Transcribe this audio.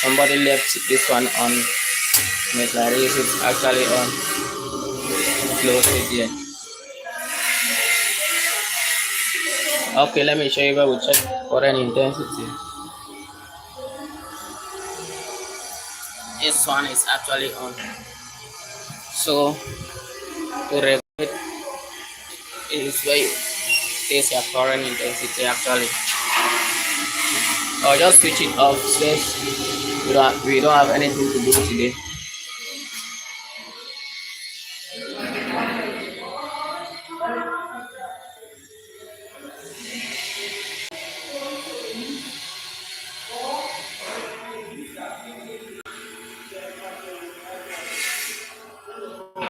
Somebody left this one on. Make like this, it's actually on. Close it here. Okay, let me show you where we check current intensity. This one is actually on. So to regulate is where you test your current intensity actually. I'll just switch it off since we don't have anything to do today.